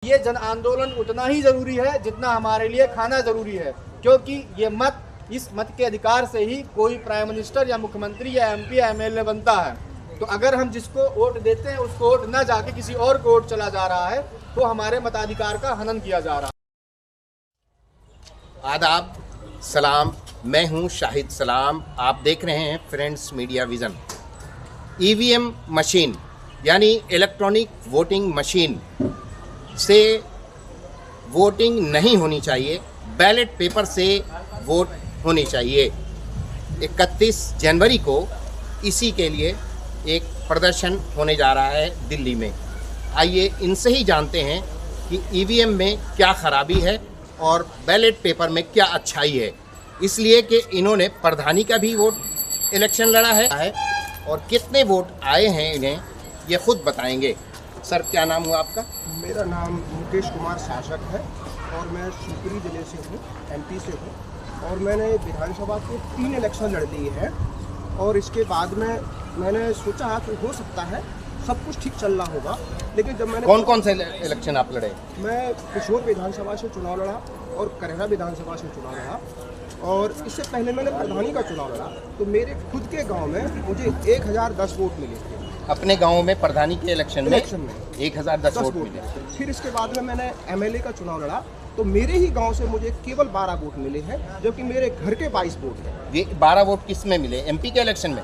ये जन आंदोलन उतना ही जरूरी है जितना हमारे लिए खाना जरूरी है, क्योंकि ये मत, इस मत के अधिकार से ही कोई प्राइम मिनिस्टर या मुख्यमंत्री या एमपी या एमएलए बनता है। तो अगर हम जिसको वोट देते हैं उसको वोट न जाके किसी और को वोट चला जा रहा है तो हमारे मताधिकार का हनन किया जा रहा है। आदाब, सलाम, मैं हूं शाहिद सलाम। आप देख रहे हैं friends media vision. EVM machine यानी इलेक्ट्रॉनिक वोटिंग मशीन से वोटिंग नहीं होनी चाहिए, बैलेट पेपर से वोट होनी चाहिए। 31 जनवरी को इसी के लिए एक प्रदर्शन होने जा रहा है दिल्ली में। आइए इनसे ही जानते हैं कि ईवीएम में क्या खराबी है और बैलेट पेपर में क्या अच्छाई है, इसलिए कि इन्होंने प्रधानी का भी वोट इलेक्शन लड़ा है और कितने वोट आए हैं इन्हें ये खुद बताएंगे। सर, क्या नाम हुआ आपका? मेरा नाम मुकेश कुमार शासक है और मैं शिवपुरी ज़िले से हूँ, एमपी से हूँ। और मैंने विधानसभा के 3 इलेक्शन लड़ लिए हैं और इसके बाद में मैंने सोचा कि हो सकता है सब कुछ ठीक चल रहा होगा, लेकिन जब मैंने कौन से इलेक्शन आप लड़े? मैं किशोर विधानसभा से चुनाव लड़ा और करहरा विधानसभा से चुनाव लड़ा और इससे पहले मैंने प्रधानी का चुनाव लड़ा। तो मेरे खुद के गाँव में मुझे 1010 वोट मिले थे। अपने गांव में प्रधानी के इलेक्शन में 1010 वोट मिले। फिर इसके बाद में मैंने एमएलए का चुनाव लड़ा तो मेरे ही गांव से मुझे केवल 12 वोट मिले हैं, जबकि मेरे घर के 22 वोट हैं। ये 12 वोट किस में मिले? एमपी के इलेक्शन में?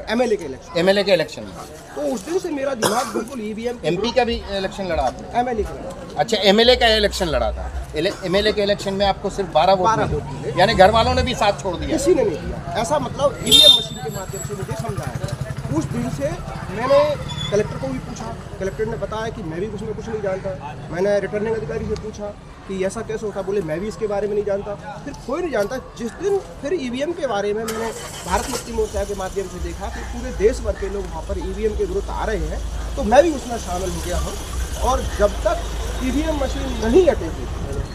एमएलए के इलेक्शन। एमएलए के इलेक्शन में। तो उस दिन से मेरा दिमाग बिल्कुल ईवीएम। एमपी का भी इलेक्शन लड़ा आपने? एमएलए का। अच्छा, एमएलए का इलेक्शन लड़ा था। एमएलए के इलेक्शन में आपको सिर्फ 12 वोट मिले, यानी घर वालों ने भी साथ छोड़ दिया? किसी ने नहीं दिया। ऐसा मतलब ईवीएम मशीन के माध्यम से मुझे समझाया। उस दिन से मैंने कलेक्टर को भी पूछा, कलेक्टर ने बताया कि मैं भी उसमें कुछ नहीं जानता। मैंने रिटर्निंग अधिकारी से पूछा कि ऐसा कैसे होता, बोले मैं भी इसके बारे में नहीं जानता। फिर कोई नहीं जानता। जिस दिन फिर ईवीएम के बारे में मैंने भारत मुक्ति मोर्चा के माध्यम से देखा कि पूरे देश भर के लोग वहाँ पर ईवीएम के विरुद्ध आ रहे हैं, तो मैं भी उसमें शामिल हो गया हूँ। और जब तक ईवीएम मशीन नहीं हटेगी,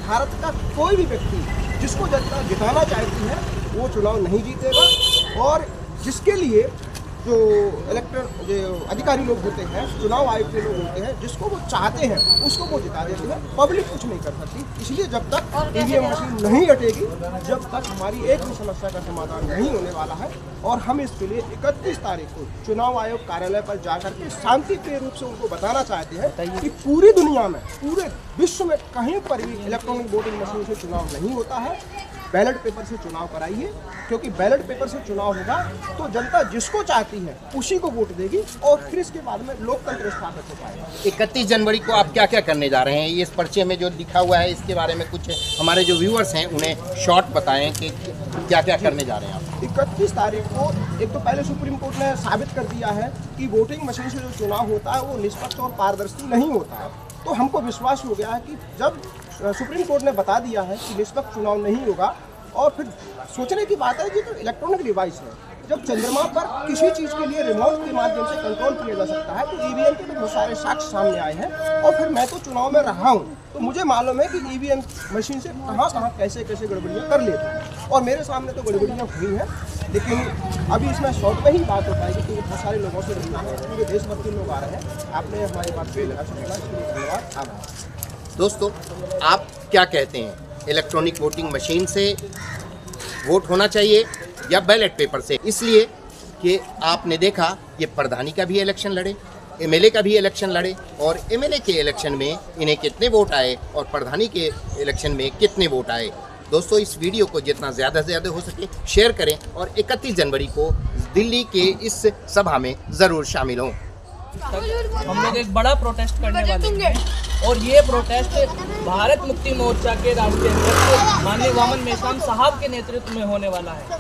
भारत का कोई भी व्यक्ति जिसको जनता जिताना चाहती है वो चुनाव नहीं जीतेगा। और जिसके लिए जो जो अधिकारी लोग होते हैं, चुनाव आयोग के लोग होते हैं, जिसको वो चाहते हैं उसको वो जिता देते हैं। पब्लिक कुछ नहीं कर सकती। इसलिए जब तक ईवीएम मशीन नहीं हटेगी, जब तक हमारी एक भी समस्या का समाधान नहीं होने वाला है। और हम इसके लिए 31 तारीख को चुनाव आयोग कार्यालय पर जाकर के शांतिप्रिय रूप से उनको बताना चाहते हैं कि पूरी दुनिया में, पूरे विश्व में कहीं पर भी इलेक्ट्रॉनिक वोटिंग मशीन से चुनाव नहीं होता है। बैलेट पेपर से चुनाव कराइए, क्योंकि बैलेट पेपर से चुनाव होगा तो जनता जिसको चाहती है उसी को वोट देगी और फिर इसके बाद में लोकतंत्र स्थापित हो पाएगा। 31 जनवरी को आप क्या क्या करने जा रहे हैं? ये इस पर्चे में जो लिखा हुआ है इसके बारे में कुछ हमारे जो व्यूअर्स हैं उन्हें शॉर्ट बताएं कि क्या क्या करने जा रहे हैं आप? 31 तारीख को एक तो पहले सुप्रीम कोर्ट ने साबित कर दिया है कि वोटिंग मशीन से जो चुनाव होता है वो निष्पक्ष और पारदर्शी नहीं होता है। तो हमको विश्वास हो गया है कि जब सुप्रीम कोर्ट ने बता दिया है कि निष्पक्ष चुनाव नहीं होगा, और फिर सोचने की बात है कि तो इलेक्ट्रॉनिक डिवाइस है, जब चंद्रमा पर किसी चीज़ के लिए रिमोट के माध्यम से कंट्रोल किया जा सकता है, तो ईवीएम के तो बहुत सारे साक्ष्य सामने आए हैं। और फिर मैं तो चुनाव में रहा हूँ, तो मुझे मालूम है कि ईवीएम मशीन से कहाँ कैसे गड़बड़ियाँ कर लेते हैं। और मेरे सामने तो गड़बड़ियाँ हुई हैं, लेकिन अभी इसमें शॉर्ट में ही बात हो पाएगी क्योंकि बहुत सारे लोगों से मिलना है, पूरे देश भर के लोग आ रहे हैं। आपने हमारी बात पे लगा सकता, इसके लिए धन्यवाद, आभार। दोस्तों, आप क्या कहते हैं? इलेक्ट्रॉनिक वोटिंग मशीन से वोट होना चाहिए या बैलेट पेपर से? इसलिए कि आपने देखा ये प्रधानी का भी इलेक्शन लड़े, एमएलए का भी इलेक्शन लड़े और एमएलए के इलेक्शन में इन्हें कितने वोट आए और प्रधानी के इलेक्शन में कितने वोट आए। दोस्तों, इस वीडियो को जितना ज़्यादा से ज़्यादा हो सके शेयर करें और 31 जनवरी को दिल्ली के इस सभा में ज़रूर शामिल हों। हम लोग एक बड़ा प्रोटेस्ट करने वाले हैं और ये प्रोटेस्ट भारत मुक्ति मोर्चा के राष्ट्रीय अध्यक्ष माननीय वामन मेश्राम साहब के नेतृत्व में होने वाला है।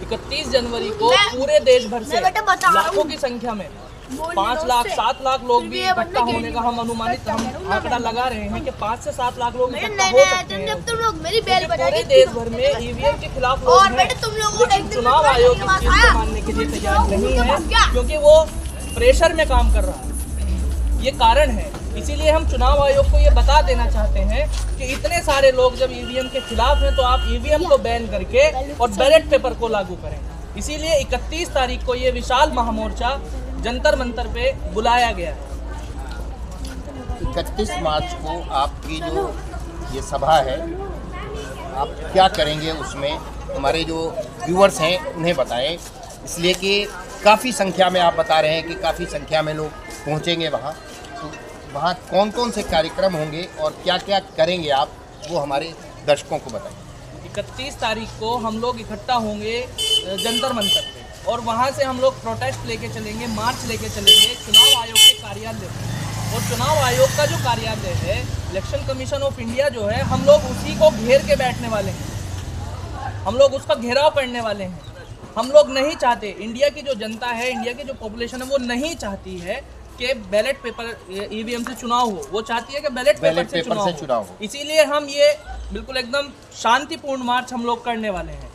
31 जनवरी को पूरे देश भर से लाखों की संख्या में 5 लाख 7 लाख लोग भी इकट्ठा होने का हम अनुमानित आंकड़ा लगा रहे हैं कि 5 से 7 लाख लोग इकट्ठा हो सकते हैं। पूरे देश भर में ईवीएम के खिलाफ लोग हैं, लेकिन चुनाव आयोग इस चीज को मानने के लिए तैयार नहीं है, क्योंकि वो प्रेशर में काम कर रहा है। ये कारण है, इसीलिए हम चुनाव आयोग को ये बता देना चाहते हैं कि इतने सारे लोग जब ईवीएम के खिलाफ हैं तो आप ईवीएम को बैन करके और बैलेट पेपर को लागू करें। इसीलिए 31 तारीख को ये विशाल महामोर्चा जंतर मंतर पे बुलाया गया है। 31 मार्च को आपकी जो ये सभा है, आप क्या करेंगे उसमें हमारे जो व्यूअर्स हैं उन्हें बताएं, इसलिए कि काफ़ी संख्या में आप बता रहे हैं कि काफ़ी संख्या में लोग पहुंचेंगे वहां, तो वहां कौन कौन से कार्यक्रम होंगे और क्या क्या करेंगे आप, वो हमारे दर्शकों को बताएं। 31 तारीख को हम लोग इकट्ठा होंगे जंतर मंतर पे, और वहाँ से हम लोग प्रोटेस्ट लेके चलेंगे, मार्च लेके चलेंगे चुनाव आयोग के कार्यालय में। और चुनाव आयोग का जो कार्यालय है, इलेक्शन कमीशन ऑफ इंडिया जो है, हम लोग उसी को घेर के बैठने वाले हैं, हम लोग उसका घेराव करने वाले हैं। हम लोग नहीं चाहते, इंडिया की जो जनता है, इंडिया की जो पॉपुलेशन है, वो नहीं चाहती है कि बैलेट पेपर ईवीएम से चुनाव हो, वो चाहती है कि बैलेट पेपर से चुनाव हो। इसीलिए हम ये बिल्कुल एकदम शांतिपूर्ण मार्च हम लोग करने वाले हैं।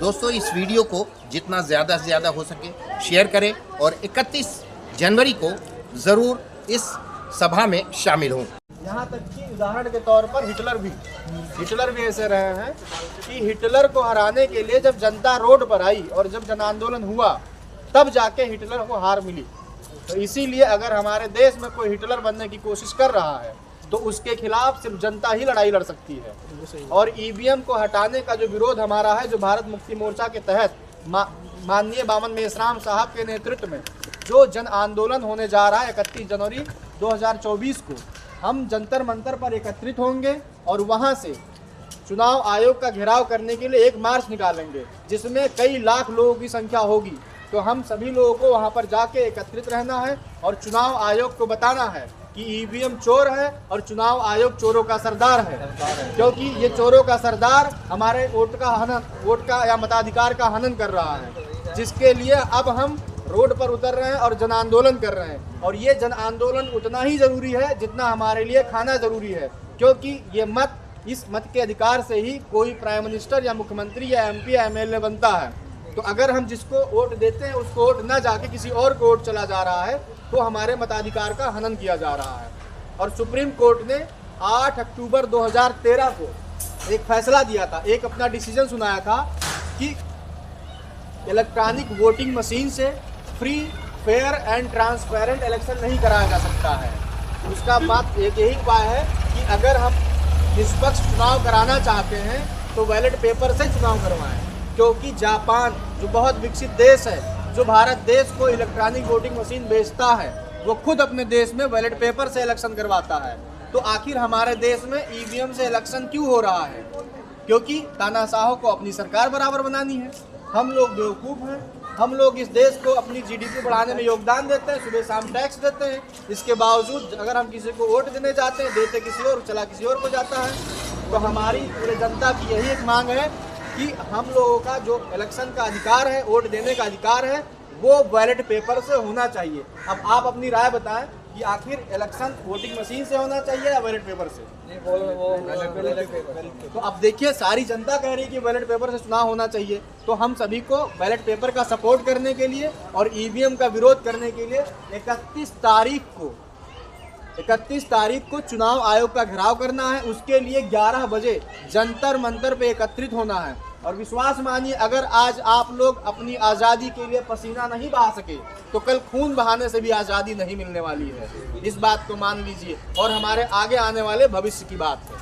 दोस्तों, इस वीडियो को जितना ज़्यादा से ज़्यादा हो सके शेयर करें और 31 जनवरी को ज़रूर इस सभा में शामिल हों। यहाँ तक कि उदाहरण के तौर पर हिटलर भी ऐसे रहे हैं कि हिटलर को हराने के लिए जब जनता रोड पर आई और जब जन आंदोलन हुआ, तब जाके हिटलर को हार मिली। तो इसीलिए अगर हमारे देश में कोई हिटलर बनने की कोशिश कर रहा है तो उसके खिलाफ सिर्फ जनता ही लड़ाई लड़ सकती है। और ईवीएम को हटाने का जो विरोध हमारा है, जो भारत मुक्ति मोर्चा के तहत माननीय वामन मेश्राम साहब के नेतृत्व में जो जन आंदोलन होने जा रहा है 31 जनवरी 2024 को, हम जंतर मंतर पर एकत्रित होंगे और वहां से चुनाव आयोग का घेराव करने के लिए एक मार्च निकालेंगे, जिसमें कई लाख लोगों की संख्या होगी। तो हम सभी लोगों को वहां पर जाके एकत्रित रहना है और चुनाव आयोग को बताना है कि ईवीएम चोर है और चुनाव आयोग चोरों का सरदार है, क्योंकि ये चोरों का सरदार हमारे वोट का या मताधिकार का हनन कर रहा है, जिसके लिए अब हम रोड पर उतर रहे हैं और जन आंदोलन कर रहे हैं। और ये जन आंदोलन उतना ही ज़रूरी है जितना हमारे लिए खाना ज़रूरी है, क्योंकि ये इस मत के अधिकार से ही कोई प्राइम मिनिस्टर या मुख्यमंत्री या एमपी या एमएलए बनता है। तो अगर हम जिसको वोट देते हैं उसको वोट न जाके किसी और को वोट चला जा रहा है, तो हमारे मताधिकार का हनन किया जा रहा है। और सुप्रीम कोर्ट ने 8 अक्टूबर 2013 को एक फैसला दिया था, एक अपना डिसीजन सुनाया था कि इलेक्ट्रॉनिक वोटिंग मशीन से free, fair and transparent election नहीं कराया जा सकता है। उसका बात एक यही उपाय है कि अगर हम निष्पक्ष चुनाव कराना चाहते हैं तो बैलेट पेपर से चुनाव करवाएं, क्योंकि जापान जो बहुत विकसित देश है, जो भारत देश को इलेक्ट्रॉनिक वोटिंग मशीन बेचता है, वो खुद अपने देश में बैलेट पेपर से इलेक्शन करवाता है। तो आखिर हमारे देश में ईवीएम से इलेक्शन क्यों हो रहा है? क्योंकि तानाशाहों को अपनी सरकार बराबर बनानी है। हम लोग बेवकूफ़ हैं, हम लोग इस देश को अपनी जीडीपी बढ़ाने में योगदान देते हैं, सुबह शाम टैक्स देते हैं, इसके बावजूद अगर हम किसी को वोट देने जाते हैं, देते किसी और, चला किसी और को जाता है। तो हमारी पूरे जनता की यही एक मांग है कि हम लोगों का जो इलेक्शन का अधिकार है, वोट देने का अधिकार है, वो बैलेट पेपर से होना चाहिए। अब आप अपनी राय बताएं कि आखिर इलेक्शन वोटिंग मशीन से होना चाहिए या बैलेट पेपर से? तो अब देखिए, सारी जनता कह रही है कि बैलेट पेपर से चुनाव होना चाहिए। तो हम सभी को बैलेट पेपर का सपोर्ट करने के लिए और ईवीएम का विरोध करने के लिए 31 तारीख को चुनाव आयोग का घेराव करना है। उसके लिए 11 बजे जंतर मंतर पे एकत्रित होना है। और विश्वास मानिए, अगर आज आप लोग अपनी आज़ादी के लिए पसीना नहीं बहा सके तो कल खून बहाने से भी आज़ादी नहीं मिलने वाली है। इस बात को मान लीजिए और हमारे आगे आने वाले भविष्य की बात है।